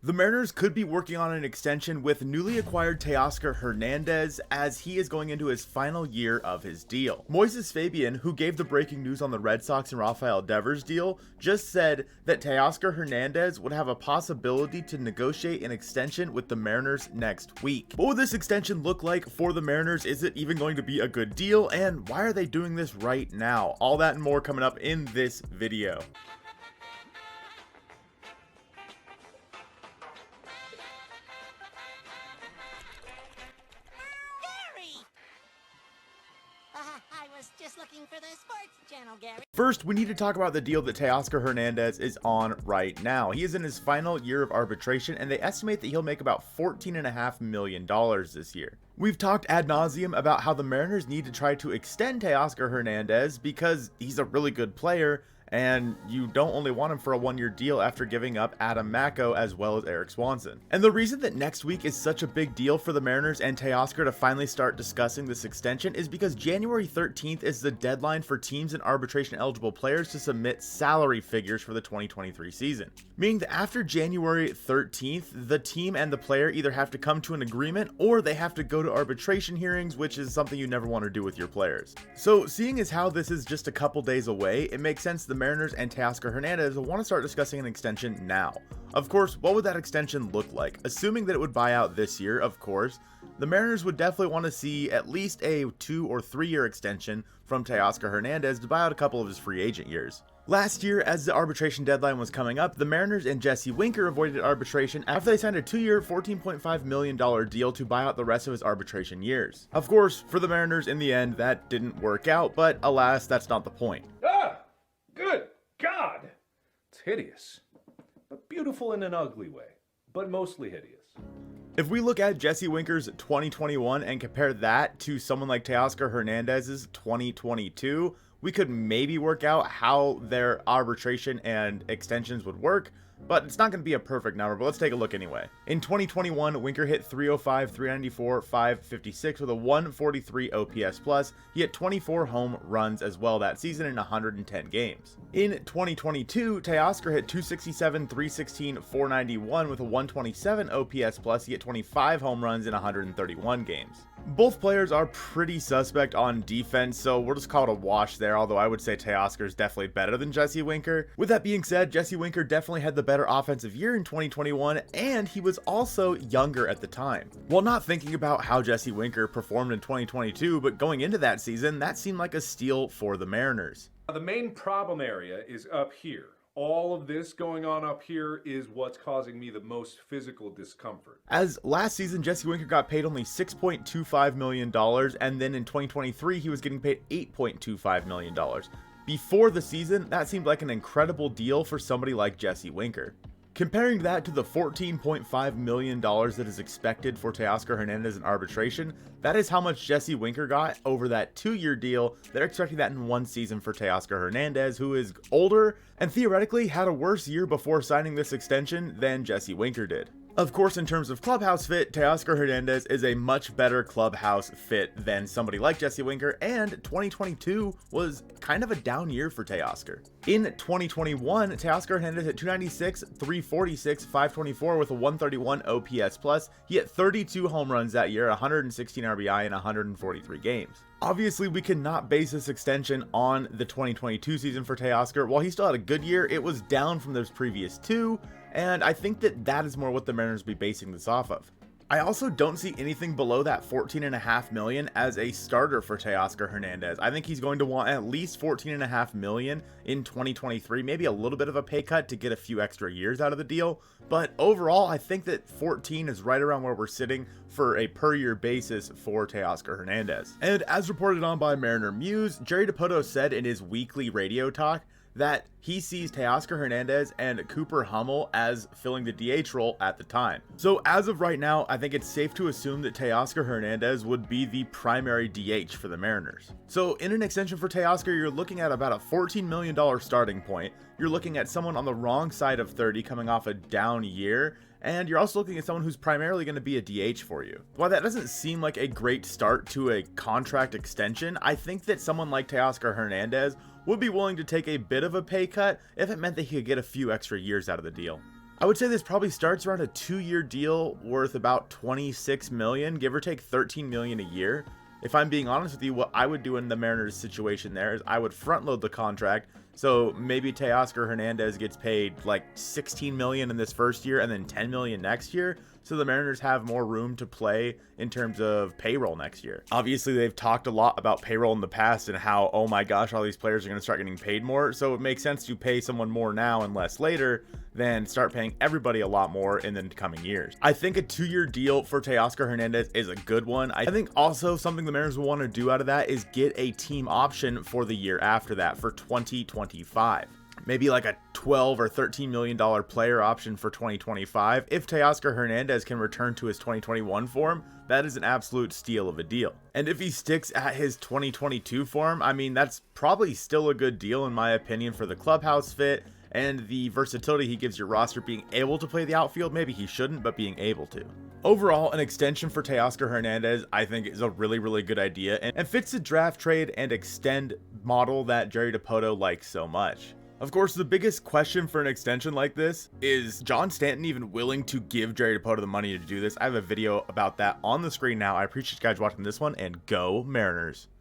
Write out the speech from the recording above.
The Mariners could be working on an extension with newly acquired Teoscar Hernandez, as he is going into his final year of his deal. Moises Fabian, who gave the breaking news on the Red Sox and Rafael Devers deal, just said that Teoscar Hernandez would have a possibility to negotiate an extension with the Mariners next week. What would this extension look like for the Mariners? Is it even going to be a good deal? And why are they doing this right now? All that and more coming up in this video. Just looking for the sports channel, Gary. First, we need to talk about the deal that Teoscar Hernandez is on right now. He is in his final year of arbitration, and they estimate that he'll make about $14.5 million this year. We've talked ad nauseum about how the Mariners need to try to extend Teoscar Hernandez because he's a really good player, and you don't only want him for a one-year deal after giving up Adam Macko as well as Eric Swanson. And the reason that next week is such a big deal for the Mariners and Teoscar to finally start discussing this extension is because January 13th is the deadline for teams and arbitration eligible players to submit salary figures for the 2023 season. Meaning that after January 13th, the team and the player either have to come to an agreement or they have to go to arbitration hearings, which is something you never want to do with your players. So seeing as how this is just a couple days away, it makes sense the Mariners and Teoscar Hernandez will want to start discussing an extension now. Of course, what would that extension look like? Assuming that it would buy out this year, of course, the Mariners would definitely want to see at least a 2 or 3 year extension from Teoscar Hernandez to buy out a couple of his free agent years. Last year, as the arbitration deadline was coming up, the Mariners and Jesse Winker avoided arbitration after they signed a 2-year, $14.5 million deal to buy out the rest of his arbitration years. Of course, for the Mariners in the end, that didn't work out, but alas, that's not the point. Good God! It's hideous, but beautiful in an ugly way, but mostly hideous. If we look at Jesse Winker's 2021 and compare that to someone like Teoscar Hernandez's 2022, we could maybe work out how their arbitration and extensions would work, but it's not going to be a perfect number, but let's take a look anyway. In 2021, Winker hit 305, 394, 556 with a 143 OPS plus. He hit 24 home runs as well that season in 110 games. In 2022, Teoscar hit 267, 316, 491 with a 127 OPS plus. He hit 25 home runs in 131 games. Both players are pretty suspect on defense, so we'll just call it a wash there, although I would say Teoscar is definitely better than Jesse Winker. With that being said, Jesse Winker definitely had the better offensive year in 2021, and he was also younger at the time. While not thinking about how Jesse Winker performed in 2022, but going into that season, that seemed like a steal for the Mariners. The main problem area is up here. All of this going on up here is what's causing me the most physical discomfort. As last season, Jesse Winker got paid only $6.25 million, and then in 2023, he was getting paid $8.25 million. Before the season, that seemed like an incredible deal for somebody like Jesse Winker. Comparing that to the $14.5 million that is expected for Teoscar Hernandez in arbitration, that is how much Jesse Winker got over that 2-year deal. They're expecting that in 1 season for Teoscar Hernandez, who is older and theoretically had a worse year before signing this extension than Jesse Winker did. Of course, in terms of clubhouse fit, Teoscar Hernandez is a much better clubhouse fit than somebody like Jesse Winker, and 2022 was kind of a down year for Teoscar. In 2021, Teoscar Hernandez hit 296, 346, 524 with a 131 OPS plus. He hit 32 home runs that year, 116 RBI in 143 games. Obviously, we cannot base this extension on the 2022 season for Teoscar. While he still had a good year, it was down from those previous 2, and I think that is more what the Mariners will be basing this off of. I also don't see anything below that $14.5 million as a starter for Teoscar Hernandez. I think he's going to want at least $14.5 million in 2023, maybe a little bit of a pay cut to get a few extra years out of the deal. But overall, I think that 14 is right around where we're sitting for a per year basis for Teoscar Hernandez. And as reported on by Mariner Muse, Jerry DiPoto said in his weekly radio talk that he sees Teoscar Hernandez and Cooper Hummel as filling the DH role at the time. So as of right now, I think it's safe to assume that Teoscar Hernandez would be the primary DH for the Mariners. So in an extension for Teoscar, you're looking at about a $14 million starting point. You're looking at someone on the wrong side of 30 coming off a down year, and you're also looking at someone who's primarily going to be a DH for you. While that doesn't seem like a great start to a contract extension, I think that someone like Teoscar Hernandez would be willing to take a bit of a pay cut if it meant that he could get a few extra years out of the deal. I would say this probably starts around a 2-year deal worth about $26 million, give or take $13 million a year. If I'm being honest with you, what I would do in the Mariners situation there is I would front load the contract. So maybe Teoscar Hernandez gets paid like $16 million in this first year and then $10 million next year. So the Mariners have more room to play in terms of payroll next year. Obviously, they've talked a lot about payroll in the past and how, oh my gosh, all these players are going to start getting paid more. So it makes sense to pay someone more now and less later than start paying everybody a lot more in the coming years. I think a 2-year deal for Teoscar Hernandez is a good one. I think also something the Mariners will want to do out of that is get a team option for the year after that for 2025. Maybe like a $12 or $13 million player option for 2025. If Teoscar Hernandez can return to his 2021 form, that is an absolute steal of a deal. And if he sticks at his 2022 form, I mean, that's probably still a good deal in my opinion for the clubhouse fit and the versatility he gives your roster, being able to play the outfield. Maybe he shouldn't, but being able to. Overall, an extension for Teoscar Hernandez, I think, is a really, really good idea and fits the draft, trade, and extend model that Jerry Dipoto likes so much. Of course, the biggest question for an extension like this is John Stanton even willing to give Jerry Dipoto the money to do this? I have a video about that on the screen now. I appreciate you guys watching this one, and go Mariners.